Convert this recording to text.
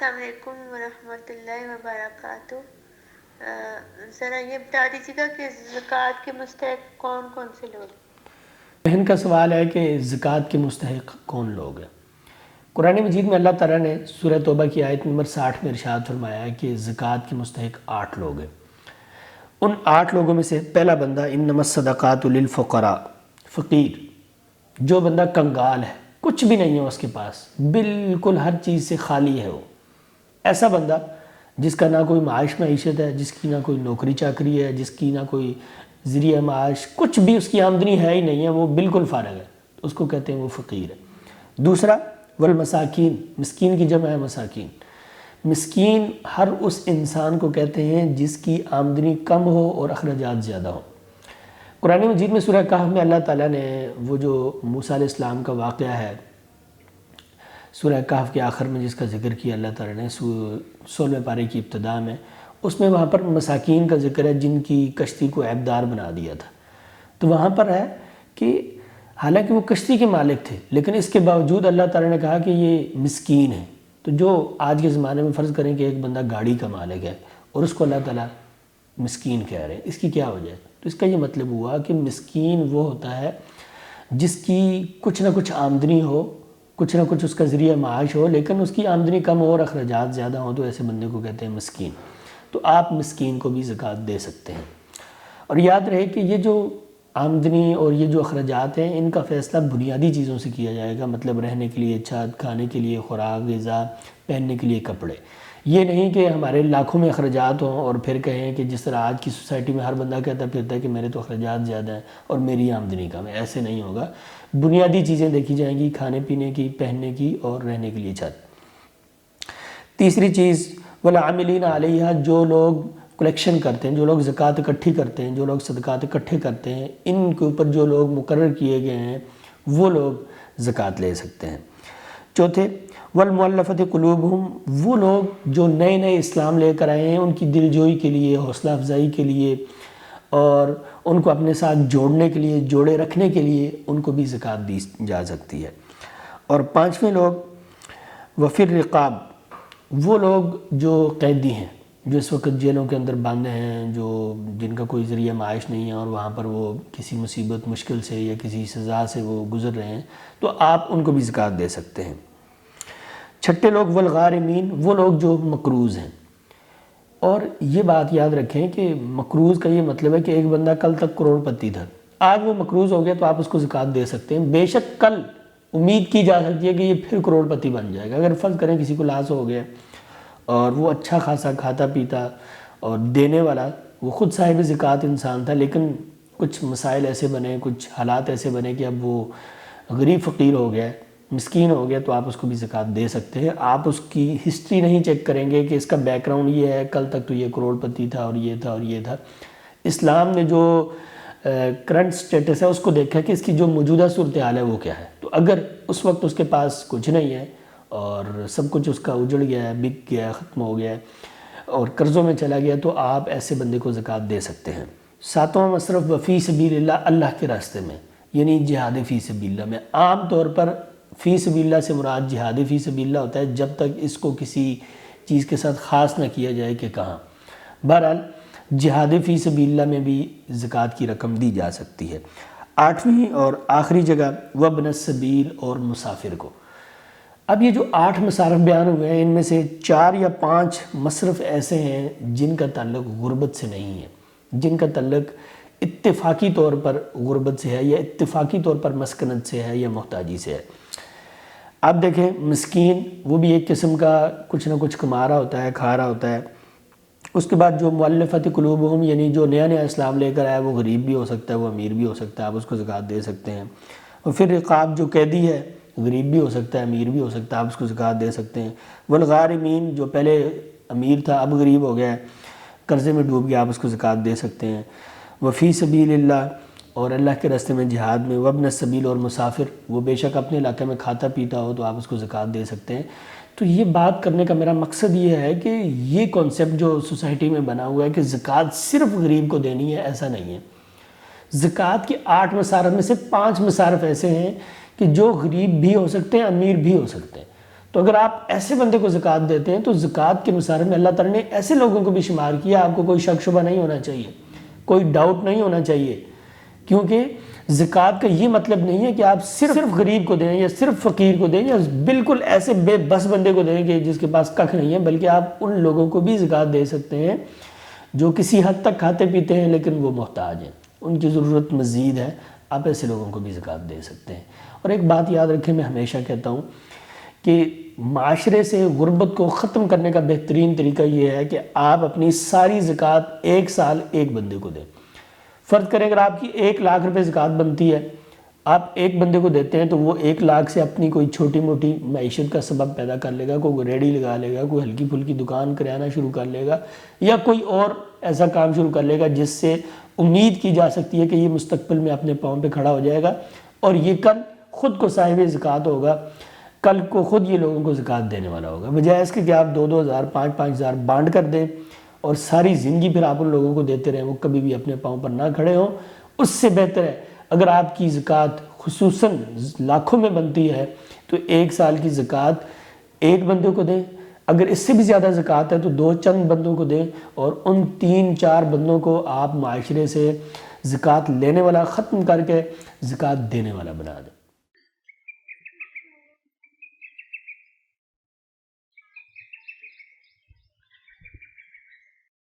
السلام علیکم ورحمۃ اللہ وبرکاتہ۔ ذرا یہ بتا دیجیے گا کہ زکوٰۃ کے مستحق کون کون سے لوگ؟ بہن کا سوال ہے کہ زکوٰۃ کے مستحق کون لوگ ہیں۔ قرآن مجید میں اللہ تعالیٰ نے سورہ توبہ کی آیت نمبر 60 میں ارشاد فرمایا ہے کہ زکوٰۃ کے مستحق 8 لوگ ہیں۔ ان 8 لوگوں میں سے پہلا بندہ انما الصدقات للفقراء، فقیر، جو بندہ کنگال ہے، کچھ بھی نہیں ہے اس کے پاس، بالکل ہر چیز سے خالی ہے وہ، ایسا بندہ جس کا نہ کوئی معیشت ہے، جس کی نہ کوئی نوکری چاکری ہے، جس کی نہ کوئی ذریعہ معاش، کچھ بھی اس کی آمدنی ہے ہی نہیں ہے، وہ بالکل فارغ ہے، تو اس کو کہتے ہیں وہ فقیر ہے۔ دوسرا والمساکین، مسکین کی جمع ہے مساکین۔ مسکین ہر اس انسان کو کہتے ہیں جس کی آمدنی کم ہو اور اخراجات زیادہ ہو۔ قرآن مجید میں سورہ کہف میں اللہ تعالیٰ نے وہ جو موسیٰ علیہ السلام کا واقعہ ہے، سورہ کہف کے آخر میں جس کا ذکر کیا اللہ تعالیٰ نے 16ویں پارے کی ابتدا میں، اس میں وہاں پر مساکین کا ذکر ہے جن کی کشتی کو عیبدار بنا دیا تھا۔ تو وہاں پر ہے کہ حالانکہ وہ کشتی کے مالک تھے، لیکن اس کے باوجود اللہ تعالیٰ نے کہا کہ یہ مسکین ہے۔ تو جو آج کے زمانے میں فرض کریں کہ ایک بندہ گاڑی کا مالک ہے اور اس کو اللہ تعالیٰ مسکین کہہ رہے ہیں، اس کی کیا وجہ ہے؟ تو اس کا یہ مطلب ہوا کہ مسکین وہ ہوتا ہے جس کی کچھ نہ کچھ آمدنی ہو، کچھ نہ کچھ اس کا ذریعہ معاش ہو، لیکن اس کی آمدنی کم ہو اور اخراجات زیادہ ہوں، تو ایسے بندے کو کہتے ہیں مسکین۔ تو آپ مسکین کو بھی زکوٰۃ دے سکتے ہیں۔ اور یاد رہے کہ یہ جو آمدنی اور یہ جو اخراجات ہیں، ان کا فیصلہ بنیادی چیزوں سے کیا جائے گا، مطلب رہنے کے لیے چھت، کھانے کے لیے خوراک، غذا، پہننے کے لیے کپڑے۔ یہ نہیں کہ ہمارے لاکھوں میں اخراجات ہوں اور پھر کہیں کہ جس طرح آج کی سوسائٹی میں ہر بندہ کہتا پھرتا ہے کہ میرے تو اخراجات زیادہ ہیں اور میری آمدنی کم ہے، ایسے نہیں ہوگا۔ بنیادی چیزیں دیکھی جائیں گی، کھانے پینے کی، پہننے کی اور رہنے کے لیے چھت۔ تیسری چیز والعاملین علیہا، جو لوگ کلیکشن کرتے ہیں، جو لوگ زکوٰۃ اکٹھی کرتے ہیں، جو لوگ صدقات اکٹھے کرتے ہیں، ان کے اوپر جو لوگ مقرر کیے گئے ہیں وہ لوگ زکوٰۃ لے سکتے ہیں۔ چوتھے والمؤلفۃ قلوبہم، وہ لوگ جو نئے نئے اسلام لے کر آئے ہیں، ان کی دل جوئی کے لیے، حوصلہ افزائی کے لیے اور ان کو اپنے ساتھ جوڑنے کے لیے، جوڑے رکھنے کے لیے ان کو بھی زکوٰۃ دی جا سکتی ہے۔ اور پانچویں لوگ وفی الرقاب، وہ لوگ جو قیدی ہیں، جو اس وقت جیلوں کے اندر باندھے ہیں، جن کا کوئی ذریعہ معاش نہیں ہے اور وہاں پر وہ کسی مصیبت مشکل سے یا کسی سزا سے وہ گزر رہے ہیں، تو آپ ان کو بھی زکوٰۃ دے سکتے ہیں۔ چھٹے لوگ والغارمین، وہ لوگ جو مقروض ہیں۔ اور یہ بات یاد رکھیں کہ مقروض کا یہ مطلب ہے کہ ایک بندہ کل تک کروڑ پتی تھا، آج وہ مقروض ہو گیا تو آپ اس کو زکوٰۃ دے سکتے ہیں، بے شک کل امید کی جا سکتی ہے کہ یہ پھر کروڑ پتی بن جائے گا۔ اگر فرض کریں کسی کو لاس ہو گیا اور وہ اچھا خاصا کھاتا پیتا اور دینے والا، وہ خود صاحب زکوٰۃ انسان تھا، لیکن کچھ مسائل ایسے بنے، کچھ حالات ایسے بنے کہ اب وہ غریب فقیر ہو گیا، مسکین ہو گیا، تو آپ اس کو بھی زکوٰۃ دے سکتے ہیں۔ آپ اس کی ہسٹری نہیں چیک کریں گے کہ اس کا بیک گراؤنڈ یہ ہے، کل تک تو یہ کروڑ پتی تھا اور یہ تھا اور یہ تھا۔ اسلام نے جو کرنٹ سٹیٹس ہے اس کو دیکھا کہ اس کی جو موجودہ صورتحال ہے وہ کیا ہے۔ تو اگر اس وقت اس کے پاس کچھ نہیں ہے اور سب کچھ اس کا اجڑ گیا ہے، بک گیا ہے، ختم ہو گیا ہے اور قرضوں میں چلا گیا، تو آپ ایسے بندے کو زکوٰۃ دے سکتے ہیں۔ ساتواں مصرف وفی سبیل اللہ، اللہ کے راستے میں، یعنی جہاد فی سبیل اللہ میں۔ عام طور پر فی سبیل اللہ سے مراد جہاد فی سبیل اللہ ہوتا ہے جب تک اس کو کسی چیز کے ساتھ خاص نہ کیا جائے کہ کہاں۔ بہرحال جہاد فی سبیل اللہ میں بھی زکوٰۃ کی رقم دی جا سکتی ہے۔ آٹھویں اور آخری جگہ وابن السبیل، اور مسافر کو۔ اب یہ جو 8 مصارف بیان ہوئے ہیں، ان میں سے 4 یا 5 مصرف ایسے ہیں جن کا تعلق غربت سے نہیں ہے، جن کا تعلق اتفاقی طور پر غربت سے ہے یا اتفاقی طور پر مسکنت سے ہے یا محتاجی سے ہے۔ آپ دیکھیں مسکین، وہ بھی ایک قسم کا کچھ نہ کچھ کما رہا ہوتا ہے، کھا رہا ہوتا ہے۔ اس کے بعد جو مؤلفۃ قلوبہم، یعنی جو نیا نیا اسلام لے کر آیا، وہ غریب بھی ہو سکتا ہے، وہ امیر بھی ہو سکتا ہے، آپ اس کو زکوٰۃ دے سکتے ہیں۔ اور پھر رقاب، جو قیدی ہے، غریب بھی ہو سکتا ہے، امیر بھی ہو سکتا ہے، آپ اس کو زکوٰۃ دے سکتے ہیں۔ والغارمین، جو پہلے امیر تھا اب غریب ہو گیا ہے، قرضے میں ڈوب گیا، آپ اس کو زکوٰۃ دے سکتے ہیں۔ وفی سبیل اللہ، اور اللہ کے راستے میں جہاد میں۔ وابن السبیل، اور مسافر، وہ بے شک اپنے علاقے میں کھاتا پیتا ہو تو آپ اس کو زکوٰۃ دے سکتے ہیں۔ تو یہ بات کرنے کا میرا مقصد یہ ہے کہ یہ کانسیپٹ جو سوسائٹی میں بنا ہوا ہے کہ زکوٰۃ صرف غریب کو دینی ہے، ایسا نہیں ہے۔ زکوٰۃ کے 8 مصارف میں سے 5 مصارف ایسے ہیں کہ جو غریب بھی ہو سکتے ہیں، امیر بھی ہو سکتے ہیں۔ تو اگر آپ ایسے بندے کو زکوٰۃ دیتے ہیں تو زکوٰۃ کے مسارے میں اللہ تعالیٰ نے ایسے لوگوں کو بھی شمار کیا. آپ کو کوئی شک شبہ نہیں ہونا چاہیے, کوئی ڈاؤٹ نہیں ہونا چاہیے, کیونکہ زکوٰۃ کا یہ مطلب نہیں ہے کہ آپ صرف غریب کو دیں یا صرف فقیر کو دیں یا بالکل ایسے بے بس بندے کو دیں کہ جس کے پاس ککھ نہیں ہے, بلکہ آپ ان لوگوں کو بھی زکوٰۃ دے سکتے ہیں جو کسی حد تک کھاتے پیتے ہیں لیکن وہ محتاج ہیں, ان کی ضرورت مزید ہے. آپ ایسے لوگوں کو بھی زکوٰۃ دے سکتے ہیں. اور ایک بات یاد رکھیں, میں ہمیشہ کہتا ہوں کہ معاشرے سے غربت کو ختم کرنے کا بہترین طریقہ یہ ہے کہ آپ اپنی ساری زکوٰۃ ایک سال ایک بندے کو دیں. فرض کریں اگر آپ کی 1 لاکھ روپے زکوٰۃ بنتی ہے, آپ ایک بندے کو دیتے ہیں تو وہ 1 لاکھ سے اپنی کوئی چھوٹی موٹی معیشت کا سبب پیدا کر لے گا, کوئی ریڑھی لگا لے گا, کوئی ہلکی پھلکی دکان کریانہ شروع کر لے گا, یا کوئی اور ایسا کام شروع کر لے گا جس سے امید کی جا سکتی ہے کہ یہ مستقبل میں اپنے پاؤں پہ کھڑا ہو جائے گا اور یہ کل خود کو صاحب زکوٰۃ ہوگا, کل کو خود یہ لوگوں کو زکوٰۃ دینے والا ہوگا. بجائے اس کے کہ آپ 2-2 ہزار 5-5 ہزار بانٹ کر دیں اور ساری زندگی پھر آپ ان لوگوں کو دیتے رہیں, وہ کبھی بھی اپنے پاؤں پر نہ کھڑے ہوں. اس سے بہتر ہے اگر آپ کی زکوٰۃ خصوصاً لاکھوں میں بنتی ہے تو 1 سال کی زکوٰۃ ایک بندے کو دیں. اگر اس سے بھی زیادہ زکوٰۃ ہے تو 2 چند بندوں کو دیں, اور ان 3-4 بندوں کو آپ معاشرے سے زکوٰۃ لینے والا ختم کر کے زکوٰۃ دینے والا بنا دیں.